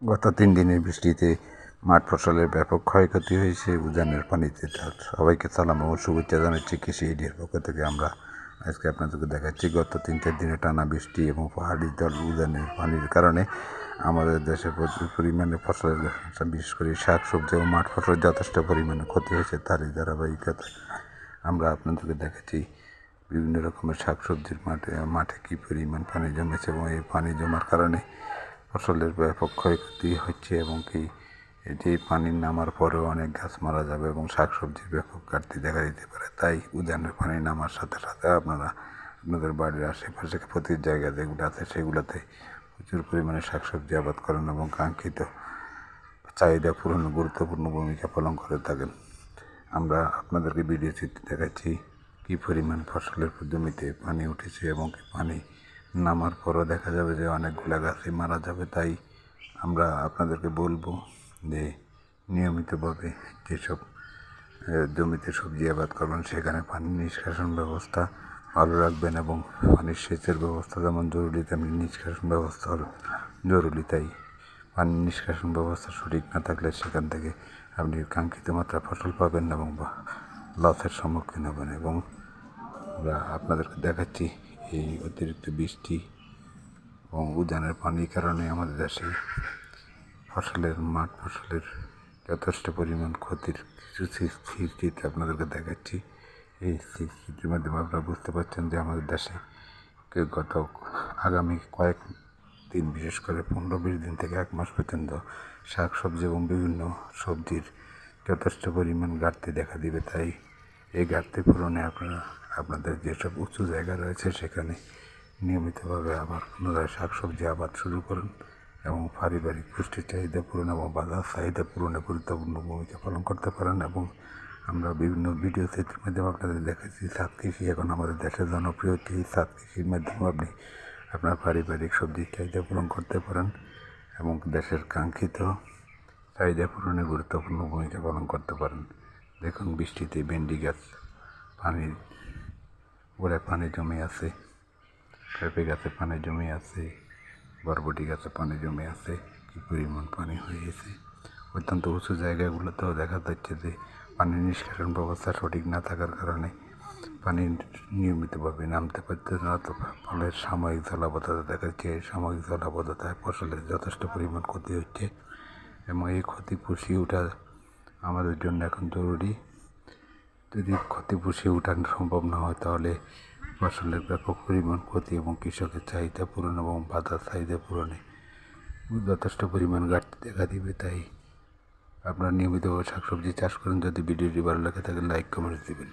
গত 3 দিনের বৃষ্টিতে মাঠ ফসলের ব্যাপক ক্ষয়ক্ষতি হয়েছে উজানের পানিতে। সবাইকে সালাম ও শুভেচ্ছা জানাচ্ছি কৃষি এডিয়ার পক্ষ থেকে। আমরা আজকে আপনাদেরকে দেখাচ্ছি গত 3-4 দিনে টানা বৃষ্টি এবং পাহাড়ি জল উজানের পানির কারণে আমাদের দেশে প্রচুর পরিমাণে ফসলের, বিশেষ করে শাক সবজি ও মাঠ ফসলের যথেষ্ট পরিমাণে ক্ষতি হয়েছে। তারই ধারাবাহিকতা আমরা আপনাদেরকে দেখাচ্ছি বিভিন্ন রকমের শাক সবজির মাঠে কী পরিমাণ পানি জমেছে এবং এই পানি জমার কারণে ফসলের ব্যাপক ক্ষয়ক্ষতি হচ্ছে এবং কি এটি পানি নামার পরেও অনেক গাছ মারা যাবে এবং শাকসবজির ব্যাপক ঘাটতি দেখা দিতে পারে। তাই উজানের পানি নামার সাথে সাথে আপনারা আপনাদের বাড়ির আশেপাশে প্রতি জায়গা যেগুলো আছে সেগুলোতে প্রচুর পরিমাণে শাকসবজি আবাদ করেন এবং কাঙ্ক্ষিত চাহিদা পূরণে গুরুত্বপূর্ণ ভূমিকা পালন করে থাকেন। আমরা আপনাদেরকে ভিডিও চিত্রে দেখাচ্ছি কী পরিমাণ ফসলের জমিতে পানি উঠেছে এবং কি পানি নামার পরও দেখা যাবে যে অনেকগুলো গাছই মারা যাবে। তাই আমরা আপনাদেরকে বলবো যে নিয়মিতভাবে যেসব জমিতে সবজি আবাদ করবেন সেখানে পানি নিষ্কাশন ব্যবস্থা ভালো রাখবেন এবং পানির সেচের ব্যবস্থা যেমন জরুরি তেমনি নিষ্কাশন ব্যবস্থা জরুরি। তাই পানি নিষ্কাশন ব্যবস্থা সঠিক না থাকলে সেখান থেকে আপনি কাঙ্ক্ষিত মাত্রা ফসল পাবেন না এবং লসের সম্মুখীন হবেন। এবং আমরা আপনাদেরকে দেখাচ্ছি এই অতিরিক্ত বৃষ্টি এবং উজানের পানির কারণে আমাদের দেশে মাঠ ফসলের যথেষ্ট পরিমাণ ক্ষতির কিছু চিত্র আপনাদেরকে দেখাচ্ছি। এই চিত্রের মাধ্যমে আপনারা বুঝতে পারছেন যে আমাদের দেশে গত আগামী কয়েক দিন, বিশেষ করে 15-20 দিন থেকে 1 মাস পর্যন্ত শাক সবজি এবং বিভিন্ন সবজির যথেষ্ট পরিমাণ ঘাটতি দেখা দিবে। তাই এই ঘাটতি পূরণে আপনারা আপনাদের যেসব উঁচু জায়গা রয়েছে সেখানে নিয়মিতভাবে আবার পুনরায় শাকসবজি আবাদ শুরু করুন এবং পারিবারিক পুষ্টির চাহিদা পূরণ এবং বাজার চাহিদা পূরণে গুরুত্বপূর্ণ ভূমিকা পালন করতে পারেন। এবং আমরা বিভিন্ন ভিডিও চিত্রের মাধ্যমে আপনাদের দেখাচ্ছি ছাদ কৃষি এখন আমাদের দেশের জনপ্রিয় হচ্ছে। এই ছাদ কৃষির মাধ্যমে আপনি আপনার পারিবারিক সবজির চাহিদা পূরণ করতে পারেন এবং দেশের কাঙ্ক্ষিত চাহিদা পূরণে গুরুত্বপূর্ণ ভূমিকা পালন করতে পারেন। দেখুন বৃষ্টিতে ভেন্ডি গাছ গোড়ায় পানি জমে আছে, পেঁপে গাছে পানি জমে আছে, বরবটি গাছে পানি জমে আছে, কী পরিমাণ পানি হয়েছে। অত্যন্ত উঁচু জায়গাগুলোতেও দেখা যাচ্ছে যে পানি নিষ্কাশন ব্যবস্থা সঠিক না থাকার কারণে পানি নিয়মিতভাবে নামতে পারছে না। তো ফলের সাময়িক জলাবদ্ধতা দেখা যাচ্ছে। সাময়িক জলাবদ্ধতায় ফসলের যথেষ্ট পরিমাণ ক্ষতি হচ্ছে এবং এই ক্ষতি পুষিয়ে ওঠা আমাদের জন্য এখন জরুরি। যদি ক্ষতি পুষিয়ে ওঠানো সম্ভব না হয় তাহলে ফসলের ব্যাপক পরিমাণ ক্ষতি এবং কৃষকের চাহিদা পূরণ এবং বাজার চাহিদা পূরণে যথেষ্ট পরিমাণ ঘাটতি দেখা দিবে। তাই আপনারা নিয়মিতভাবে শাকসবজি চাষ করেন। যদি ভিডিওটি ভালো লাগে তাহলে লাইক কমেন্ট দেবেন।